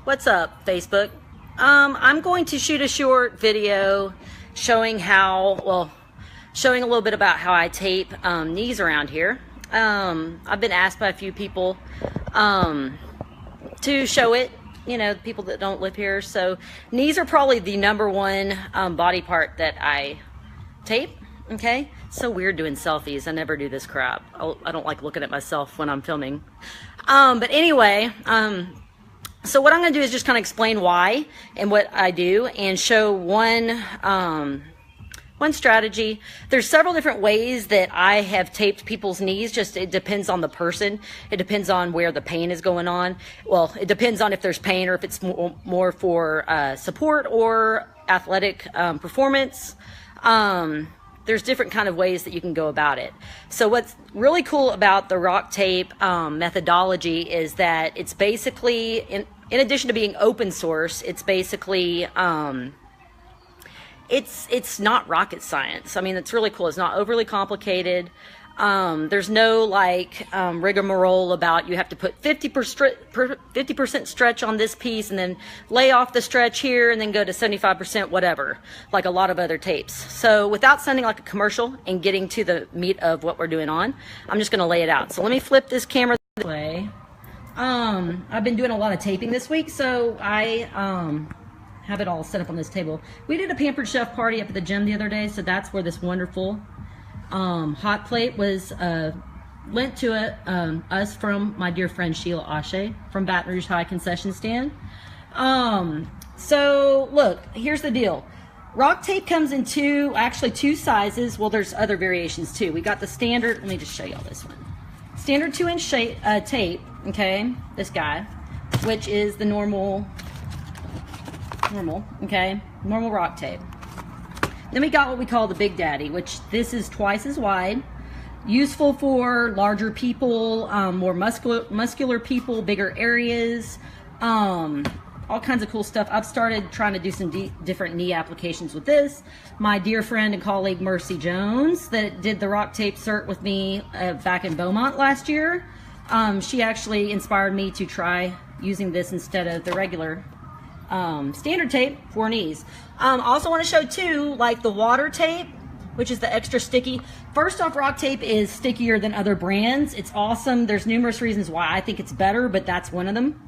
What's up, Facebook? I'm going to shoot a short video showing showing a little bit about how I tape knees around here. I've been asked by a few people to show it, you know, people that don't live here. So knees are probably the number one body part that I tape. Okay, it's so weird doing selfies. I never do this crap. I don't like looking at myself when I'm filming. But anyway, so what I'm going to do is just kind of explain why and what I do, and show one strategy. There's several different ways that I have taped people's knees. Just it depends on the person. It depends on where the pain is going on. Well, it depends on if there's pain or if it's more for support or athletic performance. There's different kind of ways that you can go about it. So what's really cool about the RockTape methodology is that it's basically, in addition to being open source, it's basically, it's not rocket science. I mean, it's really cool. It's not overly complicated. There's no rigmarole about you have to put 50% stretch on this piece and then lay off the stretch here and then go to 75% whatever, like a lot of other tapes. So without sounding like a commercial and getting to the meat of what we're doing on, I'm just going to lay it out. So let me flip this camera this way. I've been doing a lot of taping this week, so I have it all set up on this table. We did a Pampered Chef party up at the gym the other day, so that's where this wonderful hot plate was lent to us from my dear friend Sheila Ashe from Baton Rouge High Concession Stand. So look, here's the deal. RockTape comes in two sizes. Well, there's other variations too. We got the standard, let me just show y'all this one. Standard 2-inch tape, okay, this guy, which is the normal RockTape. Then we got what we call the Big Daddy, which this is twice as wide, useful for larger people, more muscular people, bigger areas, all kinds of cool stuff. I've started trying to do some different knee applications with this. My dear friend and colleague Mercy Jones, that did the RockTape cert with me back in Beaumont last year, she actually inspired me to try using this instead of the regular standard tape for knees. I also want to show too, like the water tape, which is the extra sticky. First off, RockTape is stickier than other brands. It's awesome. There's numerous reasons why I think it's better, but that's one of them.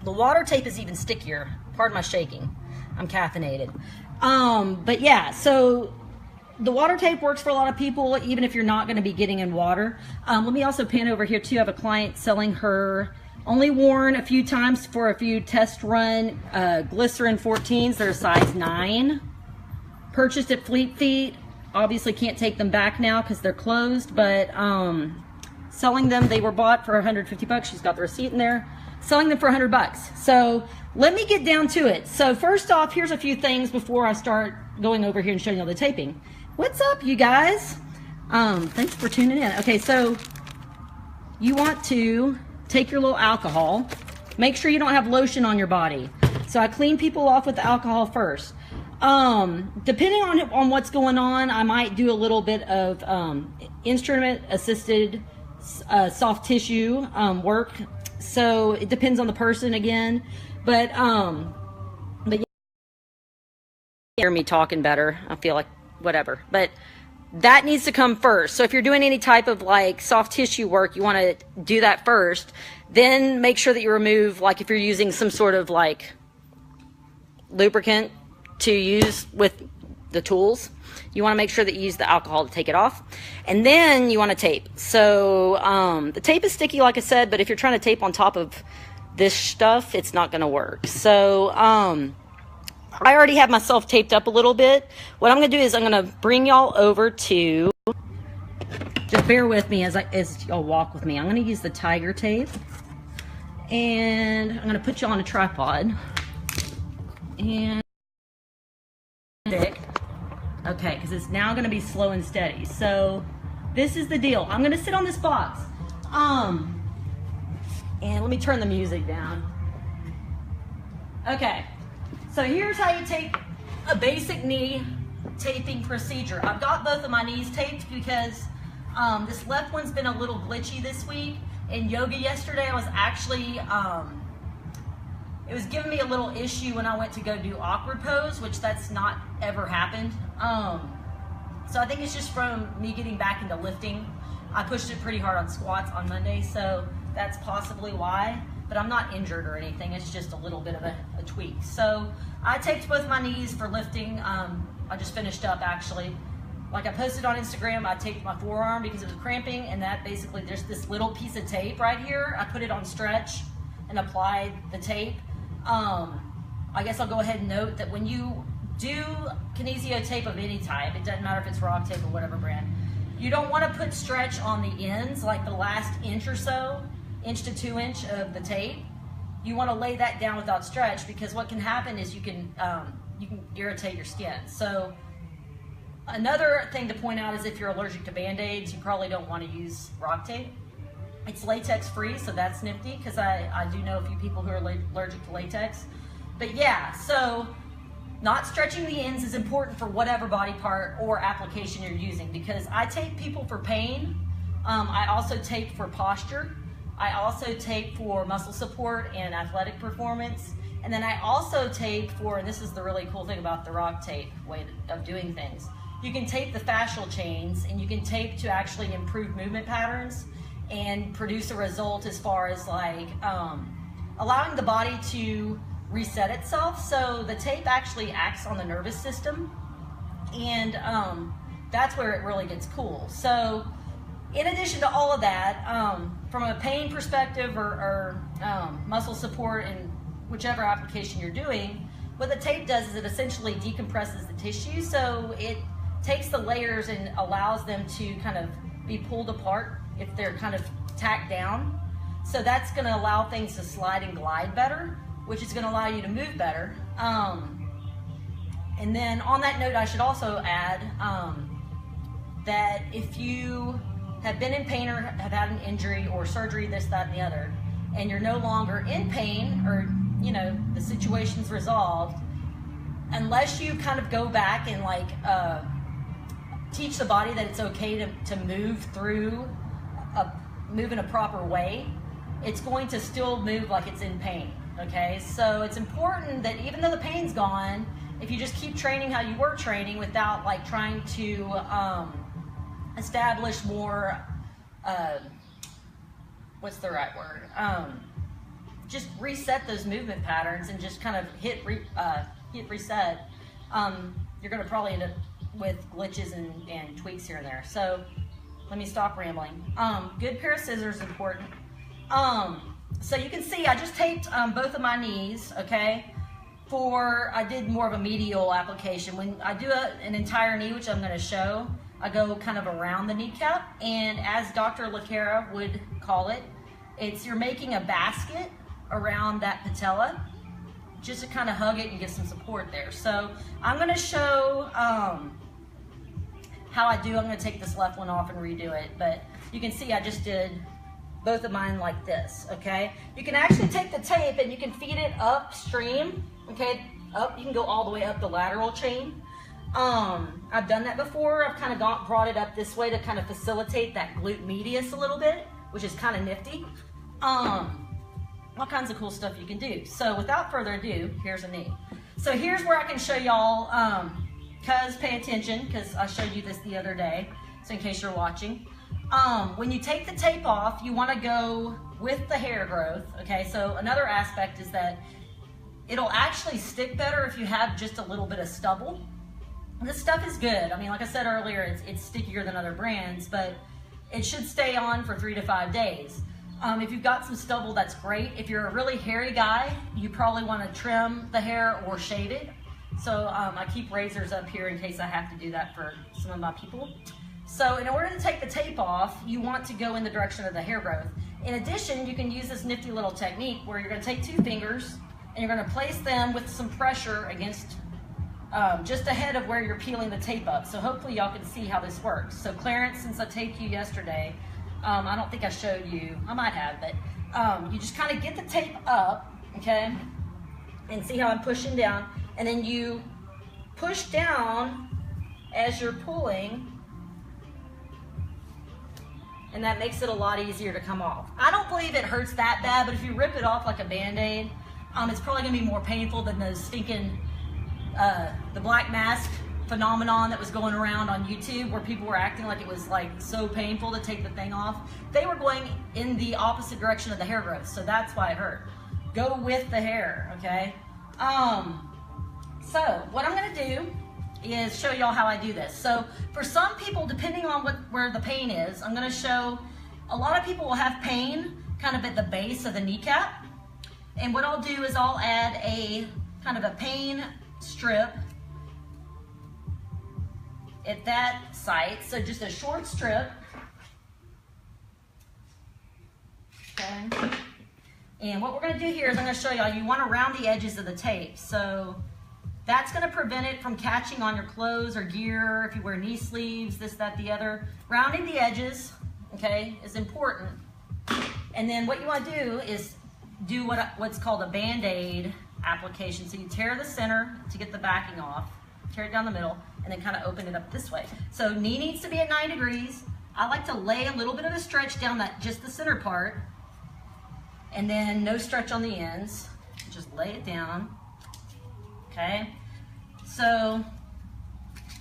The water tape is even stickier. Pardon my shaking. I'm caffeinated. But yeah, so the water tape works for a lot of people, even if you're not going to be getting in water. Let me also pan over here too. I have a client selling her only worn a few times for a few test run glycerin 14s. They're a size 9. Purchased at Fleet Feet. Obviously can't take them back now because they're closed, but selling them, they were bought for 150 bucks. She's got the receipt in there. Selling them for 100 bucks. So let me get down to it. So first off, here's a few things before I start going over here and showing you all the taping. What's up, you guys? Thanks for tuning in. Okay, so you want to take your little alcohol. Make sure you don't have lotion on your body. So I clean people off with the alcohol first. Depending on what's going on, I might do a little bit of instrument-assisted soft tissue work. So it depends on the person again. But yeah, hear me talking better. I feel like whatever. But that needs to come first. So if you're doing any type of like soft tissue work, you want to do that first. Then make sure that you remove, like if you're using some sort of like lubricant to use with the tools, you want to make sure that you use the alcohol to take it off. And then you want to tape. So the tape is sticky, like I said, but if you're trying to tape on top of this stuff, it's not going to work. So I already have myself taped up a little bit. What I'm going to do is I'm going to bring y'all over to, just bear with me as y'all walk with me. I'm going to use the tiger tape, and I'm going to put you on a tripod. And okay, because it's now going to be slow and steady. So this is the deal. I'm going to sit on this box. And let me turn the music down. Okay. So here's how you tape a basic knee taping procedure. I've got both of my knees taped because this left one's been a little glitchy this week. In yoga yesterday, I was actually it was giving me a little issue when I went to go do awkward pose, which that's not ever happened. So I think it's just from me getting back into lifting. I pushed it pretty hard on squats on Monday, so that's possibly why, but I'm not injured or anything. It's just a little bit of a tweak. So I taped both my knees for lifting. I just finished up actually. Like I posted on Instagram, I taped my forearm because it was cramping, and that basically, there's this little piece of tape right here. I put it on stretch and applied the tape. I guess I'll go ahead and note that when you do kinesio tape of any type, it doesn't matter if it's RockTape or whatever brand, you don't want to put stretch on the ends, like the last inch or so, inch to 2 inch of the tape. You want to lay that down without stretch, because what can happen is you can irritate your skin. So another thing to point out is if you're allergic to Band-Aids, you probably don't want to use RockTape. It's latex free, so that's nifty, because I do know a few people who are allergic to latex. But yeah, so not stretching the ends is important for whatever body part or application you're using, because I tape people for pain. I also tape for posture. I also tape for muscle support and athletic performance. And then I also tape for, and this is the really cool thing about the RockTape way of doing things, you can tape the fascial chains, and you can tape to actually improve movement patterns and produce a result as far as like allowing the body to reset itself. So the tape actually acts on the nervous system, and that's where it really gets cool. So in addition to all of that, from a pain perspective or muscle support and whichever application you're doing, what the tape does is it essentially decompresses the tissue. So it takes the layers and allows them to kind of be pulled apart if they're kind of tacked down. So that's going to allow things to slide and glide better, which is going to allow you to move better. And then on that note, I should also add that if you have been in pain or have had an injury or surgery, this, that, and the other, and you're no longer in pain, or the situation's resolved, unless you kind of go back and like teach the body that it's okay to move through, move in a proper way, it's going to still move like it's in pain, okay? So it's important that even though the pain's gone, if you just keep training how you were training without like trying to establish more, what's the right word? Just reset those movement patterns and just kind of hit reset, you're gonna probably end up with glitches and tweaks here and there. So let me stop rambling. Good pair of scissors is important. So you can see I just taped both of my knees, okay? I did more of a medial application. When I do an entire knee, which I'm gonna show, I go kind of around the kneecap, and as Dr. LaCara would call it, you're making a basket around that patella, just to kind of hug it and get some support there. So I'm gonna show how I do. I'm gonna take this left one off and redo it, but you can see I just did both of mine like this, okay? You can actually take the tape and you can feed it upstream, okay? You can go all the way up the lateral chain. I've done that before. I've kind of brought it up this way to kind of facilitate that glute medius a little bit, which is kind of nifty. All kinds of cool stuff you can do. So without further ado, here's a knee. So here's where I can show y'all, cuz pay attention, because I showed you this the other day, so in case you're watching. When you take the tape off, you want to go with the hair growth, okay? So another aspect is that it'll actually stick better if you have just a little bit of stubble. This stuff is good. I mean, like I said earlier, it's stickier than other brands, but it should stay on for 3 to 5 days. If you've got some stubble, that's great. If you're a really hairy guy, you probably want to trim the hair or shave it. So I keep razors up here in case I have to do that for some of my people. So in order to take the tape off, you want to go in the direction of the hair growth. In addition, you can use this nifty little technique where you're going to take 2 fingers and you're going to place them with some pressure against just ahead of where you're peeling the tape up. So hopefully y'all can see how this works. So Clarence, since I taped you yesterday, I don't think I showed you, I might have, but you just kind of get the tape up, okay, and see how I'm pushing down, and then you push down as you're pulling, and that makes it a lot easier to come off. I don't believe it hurts that bad, but if you rip it off like a Band-Aid, It's probably gonna be more painful than those stinking, the black mask phenomenon that was going around on YouTube where people were acting like it was like so painful to take the thing off. They were going in the opposite direction of the hair growth, so that's why it hurt. Go with the hair, okay? So what I'm gonna do is show y'all how I do this. So for some people, depending on where the pain is, I'm gonna show, a lot of people will have pain kind of at the base of the kneecap. And what I'll do is I'll add a kind of a pain strip at that site. So just a short strip. Okay. And what we're gonna do here is I'm gonna show y'all, you wanna round the edges of the tape. So that's gonna prevent it from catching on your clothes or gear, if you wear knee sleeves, this, that, the other. Rounding the edges, okay, is important. And then what you wanna do is do what's called a Band-Aid application. So you tear the center to get the backing off, tear it down the middle, and then kind of open it up this way. So knee needs to be at 9 degrees. I like to lay a little bit of a stretch down just the center part, and then no stretch on the ends. Just lay it down, okay? So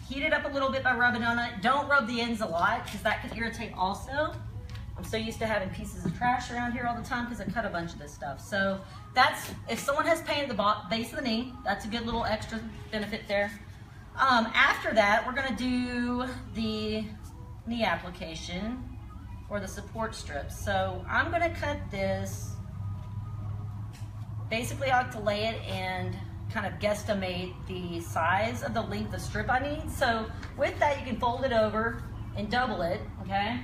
heat it up a little bit by rubbing on it. Don't rub the ends a lot because that can irritate also. I'm so used to having pieces of trash around here all the time because I cut a bunch of this stuff. So that's, if someone has pain at the base of the knee, that's a good little extra benefit there. After that, we're gonna do the knee application or the support strips. So I'm gonna cut this. Basically, I like to lay it and kind of guesstimate the size of the length of strip I need. So with that, you can fold it over and double it, okay?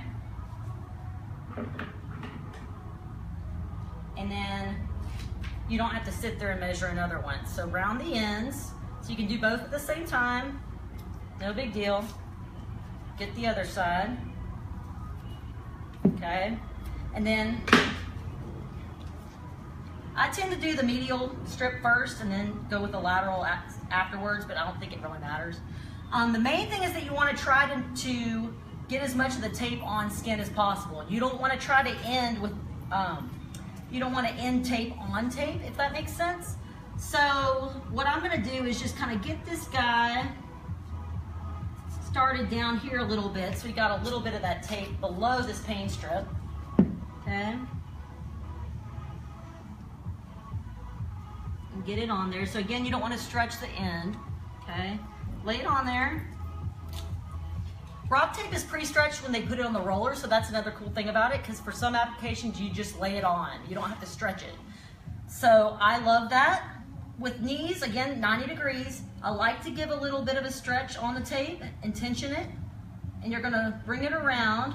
And then you don't have to sit there and measure another one. So round the ends, so you can do both at the same time, no big deal. Get the other side, okay? And then I tend to do the medial strip first and then go with the lateral afterwards, but I don't think it really matters. The main thing is that you want to try to get as much of the tape on skin as possible. You don't want to try to end with, you don't want to end tape on tape, if that makes sense. So what I'm going to do is just kind of get this guy started down here a little bit, so we got a little bit of that tape below this pain strip, okay? And get it on there. So again, you don't want to stretch the end, okay? Lay it on there. RockTape is pre-stretched when they put it on the roller, so that's another cool thing about it, because for some applications, you just lay it on. You don't have to stretch it. So I love that. With knees, again, 90 degrees, I like to give a little bit of a stretch on the tape and tension it, and you're gonna bring it around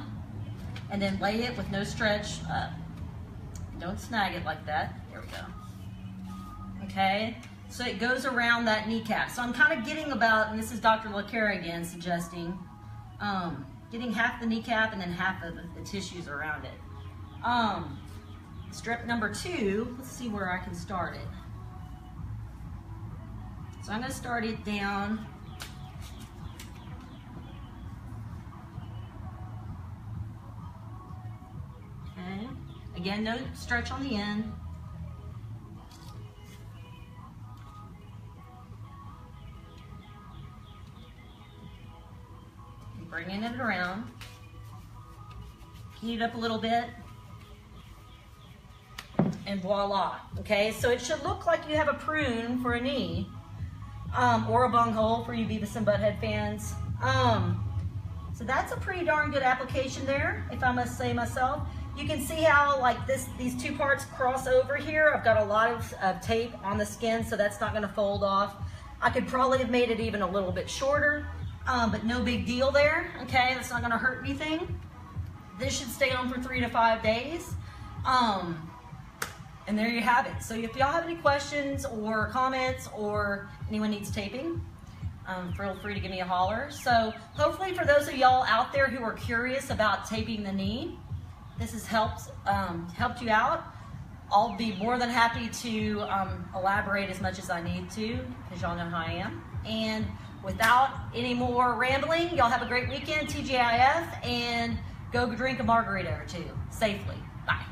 and then lay it with no stretch up. Don't snag it like that. Here we go. Okay, so it goes around that kneecap. So I'm kind of getting about, and this is Dr. LaCara again suggesting, getting half the kneecap and then half of the tissues around it. Strip number 2, let's see where I can start it. So I'm going to start it down. Okay. Again, no stretch on the end. And bringing it around. Heat it up a little bit. And voila. Okay, so it should look like you have a prune for a knee. Or a bunghole for you Beavis and Butthead fans. So that's a pretty darn good application there, if I must say myself. You can see how like these two parts cross over here. I've got a lot of tape on the skin, so that's not gonna fold off. I could probably have made it even a little bit shorter, but no big deal there, okay? That's not gonna hurt anything. This should stay on for 3 to 5 days. And there you have it. So if y'all have any questions or comments or anyone needs taping, feel free to give me a holler. So hopefully for those of y'all out there who are curious about taping the knee, this has helped you out. I'll be more than happy to elaborate as much as I need to, because y'all know how I am. And without any more rambling, y'all have a great weekend, TGIF, and go drink a margarita or two safely. Bye.